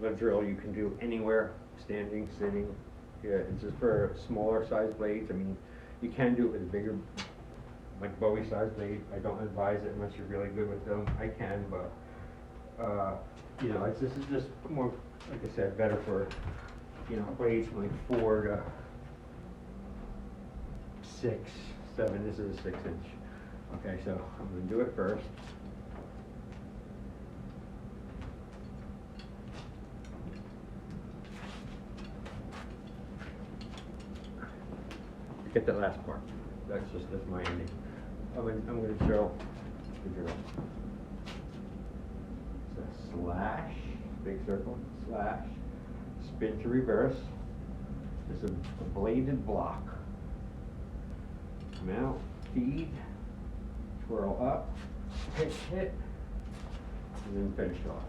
the drill you can do anywhere, standing, sitting. Yeah, it's just for smaller size blades. I mean, you can do it with a bigger, like Bowie size blade. I don't advise it unless you're really good with them. I can, but you know, this is just more, like I said, better for, you know, blades from like 4 to 6, 7. This is a 6-inch. Okay, so I'm gonna do it first. Get that last part. That's my ending. I'm gonna show the drill. It's a slash, big circle, slash, spin to reverse. There's a bladed block. Come out, feed, twirl up, hit, and then finish off.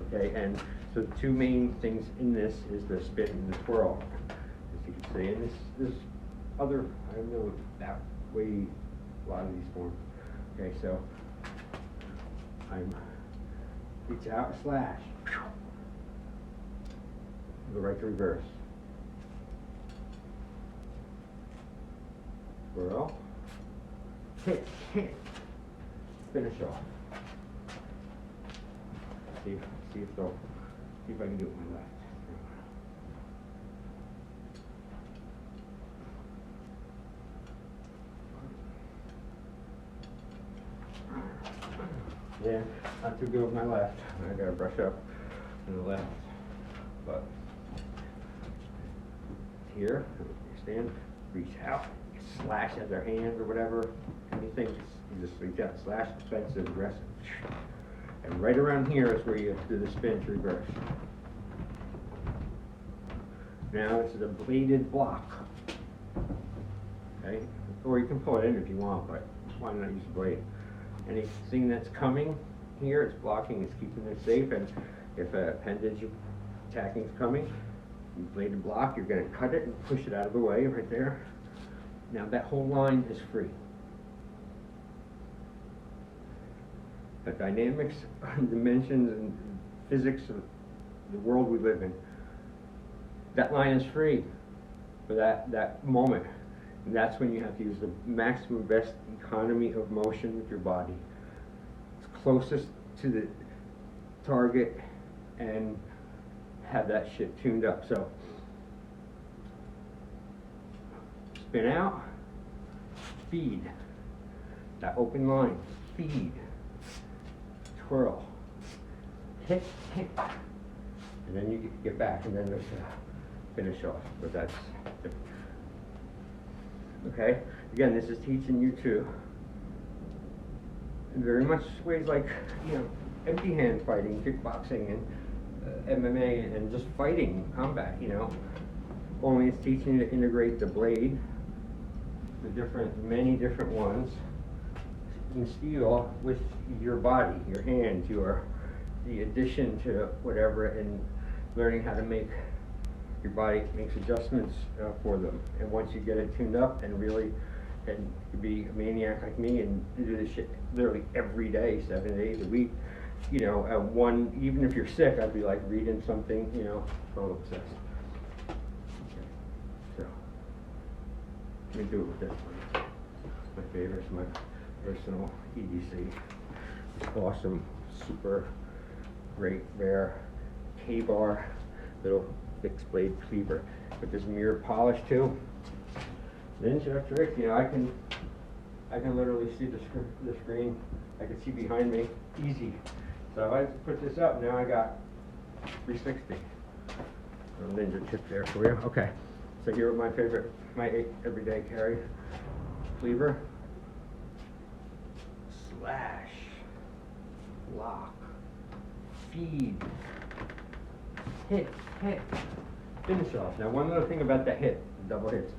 Okay, and so the two main things in this is the spin and the twirl. As you can see, and this other, I don't know that way a lot of these forms. Okay, so I'm reach out, slash, go right to reverse. Twirl, hit, finish off. See if I can do it with my left. Yeah, not too good with my left. I gotta brush up on the left. But here, you stand, reach out, slash at their hands or whatever. Anything, you just reach out, slash, defensive, aggressive. And right around here is where you do the spin to reverse. Now it's the bladed block. Okay? Or you can pull it in if you want, but why not use the blade? Anything that's coming here, it's blocking, it's keeping it safe, and if a appendage attacking is coming, you bladed block, you're going to cut it and push it out of the way right there. Now that whole line is free. The dynamics, dimensions, and physics of the world we live in, that line is free for that moment. And that's when you have to use the maximum best economy of motion with your body. It's closest to the target and have that shit tuned up. So spin out, feed, that open line, feed, twirl, hit, and then you get back, and then there's a finish off. But that's different. Okay, again, this is teaching you to, in very much ways like, you know, empty hand fighting, kickboxing, and MMA, and just fighting, combat, you know. Only it's teaching you to integrate the blade, many different ones, in steel with your body, your hands, the addition to whatever, and learning how to make your body makes adjustments for them. And once you get it tuned up and really, and you be a maniac like me and do this shit literally every day, 7 days a week, you know, even if you're sick, I'd be like reading something, you know, total obsessed. Okay. So, let me do it with this one. My favorite is my personal EDC. It's awesome, super great, rare K-bar little fixed blade cleaver with this mirror polish too. Ninja trick, you know, I can literally see the screen. I can see behind me, easy. So if I put this up, now I got 360. A ninja tip there for you. Okay, so here are my favorite, my everyday carry. Cleaver, slash, lock, feed, hit, finish off. Now one other thing about that hit, double hits.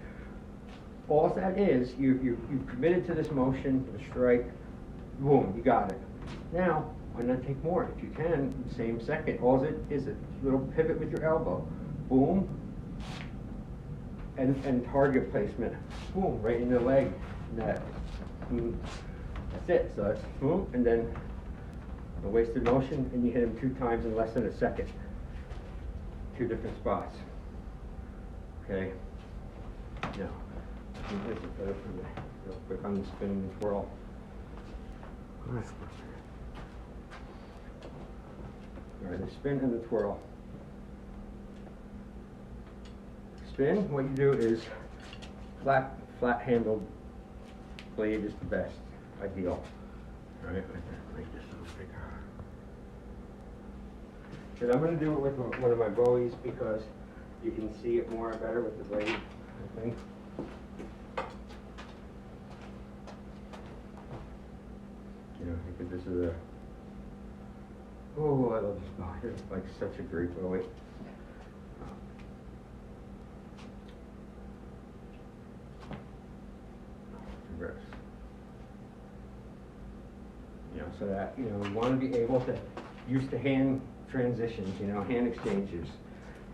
All that is, you've committed to this motion, the strike, boom, you got it. Now, why not take more? If you can, same second. All it is a little pivot with your elbow, boom, and target placement, boom, right in the leg. That's it. So it's boom, and then No wasted motion, and you hit them 2 times in less than a second. 2 different spots. Okay. Now, here's it better for me. Real quick on the spin and twirl. All right, the spin and the twirl. Spin, what you do is flat handled blade is the best, ideal. All right, make this a little bigger. And I'm going to do it with one of my Bowies because you can see it more better with the blade, I think. You know, because this is a, oh, I love this Bowie. It's like such a great Bowie. Reverse. You know, so that, you know, you want to be able to use the hand transitions, you know, hand exchanges,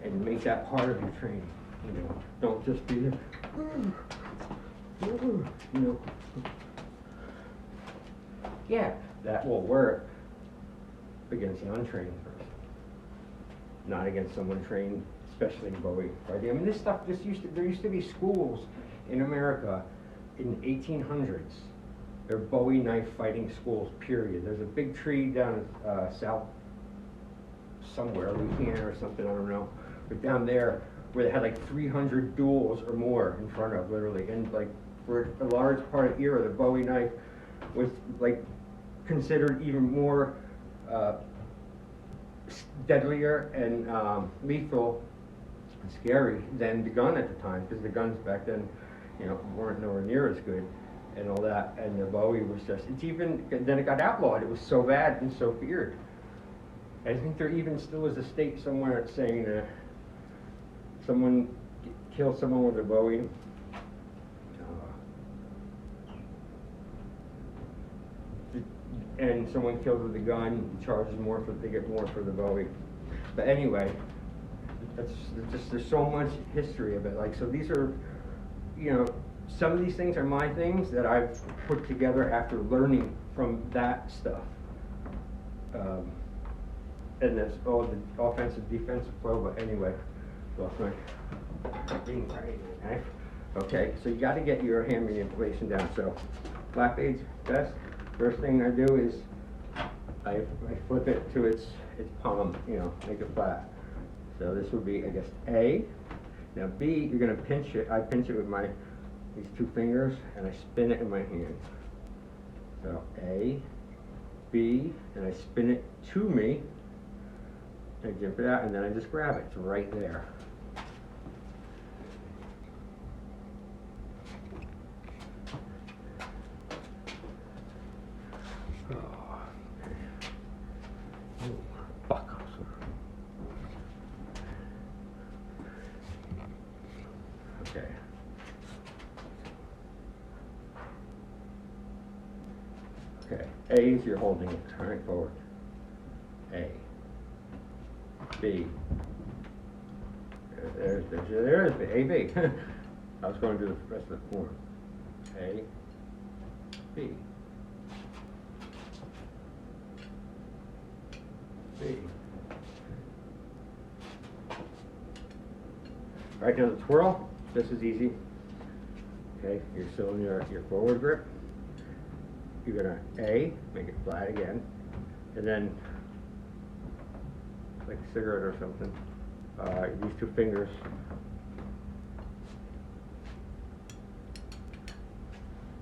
and make that part of your training. You know, don't just be, you know. Yeah, that will work against an untrained person, not against someone trained, especially in Bowie fighting. I mean, there used to be schools in America in the 1800s. They're Bowie knife fighting schools, period. There's a big tree down south somewhere, Louisiana or something, I don't know. But down there, where they had like 300 duels or more in front of, literally. And like, for a large part of the era, the Bowie knife was like considered even more deadlier and lethal and scary than the gun at the time, because the guns back then, you know, weren't nowhere near as good and all that. And the Bowie was just, then it got outlawed. It was so bad and so feared. I think there even still is a state somewhere saying someone killed someone with a Bowie. And someone killed with a gun, charges more they get more for the Bowie. But anyway, there's so much history of it. Like, so these are, you know, some of these things are my things that I've put together after learning from that stuff. And that's all the offensive, defensive flow, but anyway, lost my knife. Okay, so you got to get your hand manipulation down. So, flat blade's best. First thing I do is I flip it to its palm, you know, make it flat. So this would be, I guess, A. Now B, you're going to pinch it. I pinch it with these 2 fingers, and I spin it in my hand. So A, B, and I spin it to me. I jump it out, and then I just grab it. It's right there. Okay. Okay. A is you're holding it. All right, forward. A. B. There is B. A, B. I was going to do the rest of the form. A. B. B. All right, now the twirl. This is easy. Okay, you're still in your forward grip. You're gonna A, make it flat again, and then like a cigarette or something. These 2 fingers.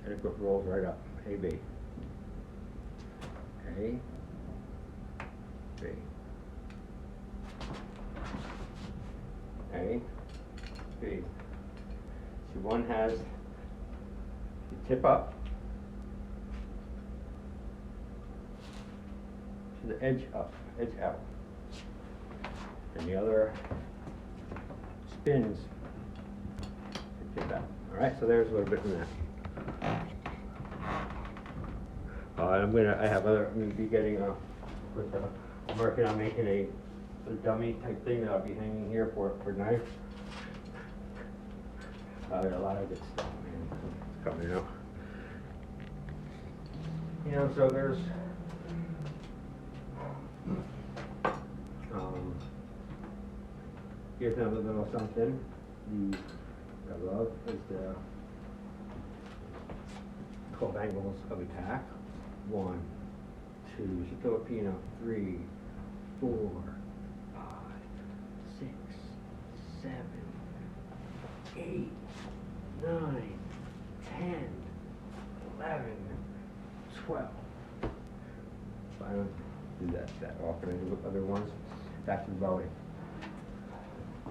And it rolls right up. A, B. A, B. A, B. See, one has the tip up to the edge up, edge out. And the other spins the tip out. All right, so there's a little bit of that. I'm gonna be getting I'm working on making a dummy type thing that I'll be hanging here for knife. A lot of good stuff, man. It's coming out. You know, so there's Um, Here's another little something. I love is the 12 angles of attack. 1, 2, it's a Filipino. 3, 4, 5, 6, 7, 8, 9, 10, 11, 12. I don't do that often. I do other ones. Back to the belly. I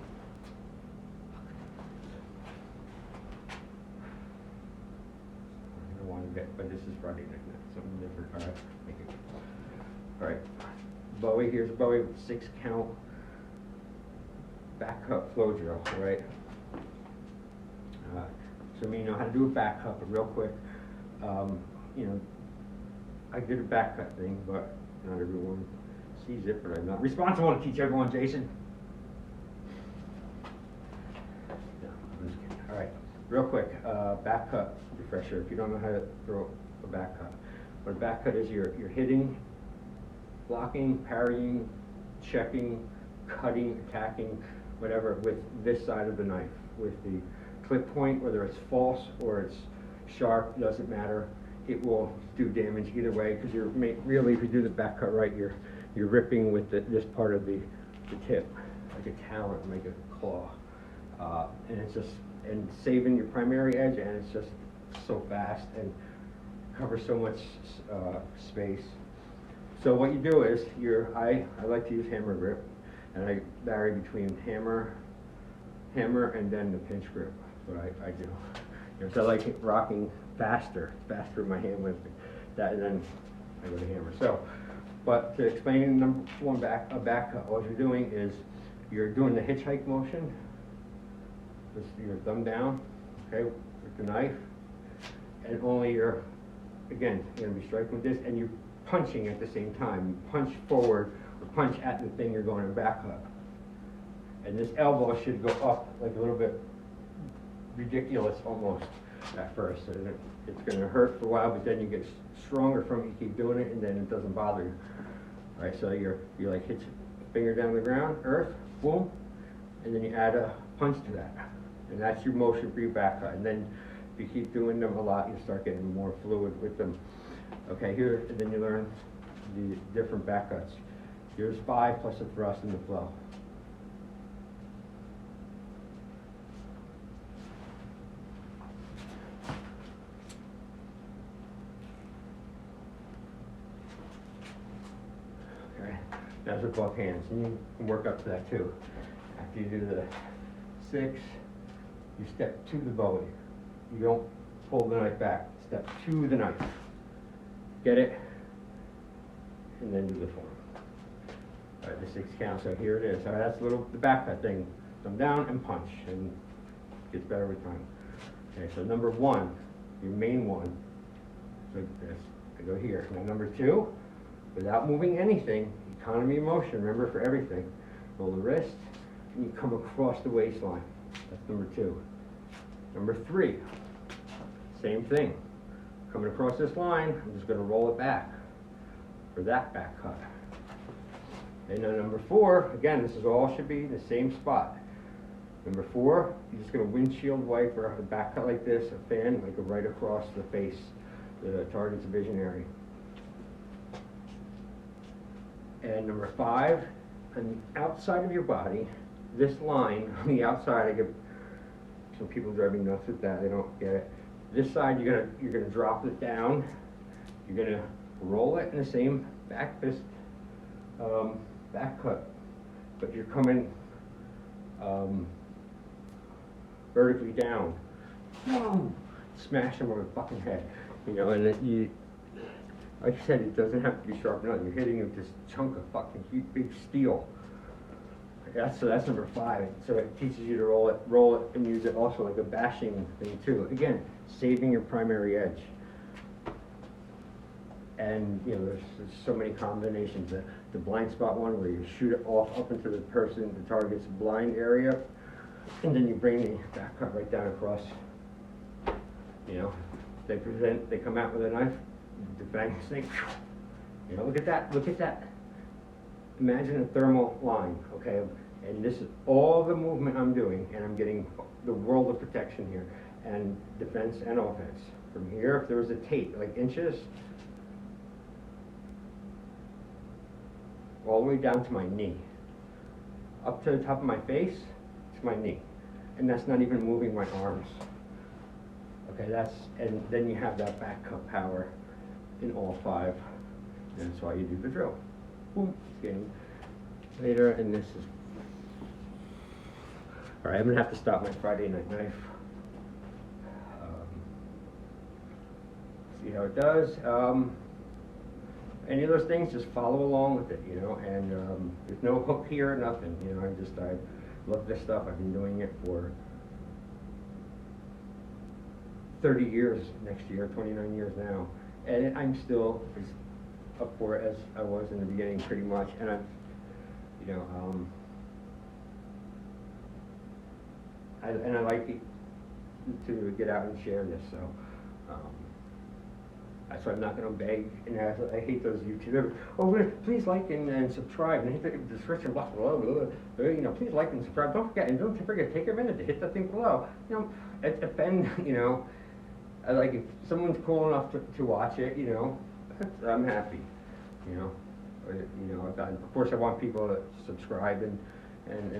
don't want to get, but this is Friday night, something different. All right, make it. All right, Bowie. Here's Bowie with 6 count back cup flow drill. All right. So you know how to do a back cut, but real quick, you know, I did a back cut thing, but not everyone sees it. But I'm not responsible to teach everyone, Jason. No, I'm just kidding. All right, real quick, back cut refresher. If you don't know how to throw a back cut, what a back cut is, you're hitting, blocking, parrying, checking, cutting, attacking, whatever, with this side of the knife, with the clip point, whether it's false or it's sharp, doesn't matter. It will do damage either way, because you're really, if you do the back cut right, you're ripping with this part of the tip, like a talon, like a claw, and it's just saving your primary edge, and it's just so fast and covers so much space. So what you do is I like to use hammer grip, and I vary between hammer, and then the pinch grip. What I do. Because I like it rocking faster in my hand with that, and then I go to hammer. So, but to explain number one back cut, all you're doing is you're doing the hitchhike motion. Just your thumb down, okay, with the knife, and only you're going to be striking with this, and you're punching at the same time. You punch forward or punch at the thing you're going to back cut. And this elbow should go up like a little bit ridiculous almost at first. So it's going to hurt for a while, but then you get stronger from it. You keep doing it, and then it doesn't bother you. All right, so you like hit your finger down the ground, earth, boom, and then you add a punch to that, and that's your motion for your back cut. And then if you keep doing them a lot, you start getting more fluid with them. Okay, here, and then you learn the different back cuts. Here's 5 plus a thrust in the flow. That's with both hands, and you can work up to that too. After you do the 6, you step to the Bowie. You don't pull the knife back. Step to the knife. Get it? And then do the form. All right, the 6 count, so here it is. All right, that's the back cut thing. Thumb down and punch, and it gets better with time. Okay, so number 1, your main one, so this, I go here. Now number 2, without moving anything, economy of motion, remember, for everything. Roll the wrist, and you come across the waistline. That's number 2. Number 3, same thing. Coming across this line, I'm just going to roll it back for that back cut. And then number 4, again, this is all should be the same spot. Number 4, you're just going to windshield wipe or a back cut like this, a fan, like right across the face, the target's vision area. And number 5, on the outside of your body, this line on the outside, I get some people driving nuts with that, they don't get it. This side, you're gonna drop it down, you're gonna roll it in the same back fist, back cut, but you're coming vertically down. Boom! Smash them over the fucking head, you know, and then like I said, it doesn't have to be sharp enough. You're hitting with this chunk of fucking huge, big steel. So that's number 5. So it teaches you to roll it, and use it also like a bashing thing too. Again, saving your primary edge. And you know, there's so many combinations. The blind spot one, where you shoot it off up into the target's blind area, and then you bring the back cut right down across. You know, they come out with a knife. The bang snake, you know, look at that, imagine a thermal line, okay? And this is all the movement I'm doing, and I'm getting the world of protection here, and defense and offense. From here, if there was a tape, like inches, all the way down to my knee. Up to the top of my face, it's my knee. And that's not even moving my arms. Okay, and then you have that backup power in all 5. And that's why you do the drill. Boom, getting later, and this is, all right, I'm gonna have to stop my Friday night knife. See how it does. Any of those things, just follow along with it, you know, and there's no hook here, nothing, you know, I love this stuff. I've been doing it for 30 years next year, 29 years now, and I'm still as up for it as I was in the beginning, pretty much, and I'm, you know, I like it to get out and share this, so, that's why I'm not going to beg, and I hate those YouTubers. Oh, please like and subscribe, and hit the description box below. Blah, blah, blah. You know, please like and subscribe. Don't forget, take a minute to hit the thing below. You know, offend. You know, like if someone's cool enough to watch it, you know, I'm happy. You know, of course I want people to subscribe and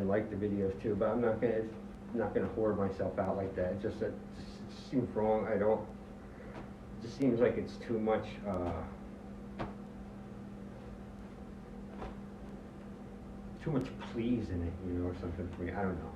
like the videos too, but I'm not gonna hoard myself out like that. It just seems wrong. It just seems like it's too much, please in it, you know, or something for me. I don't know.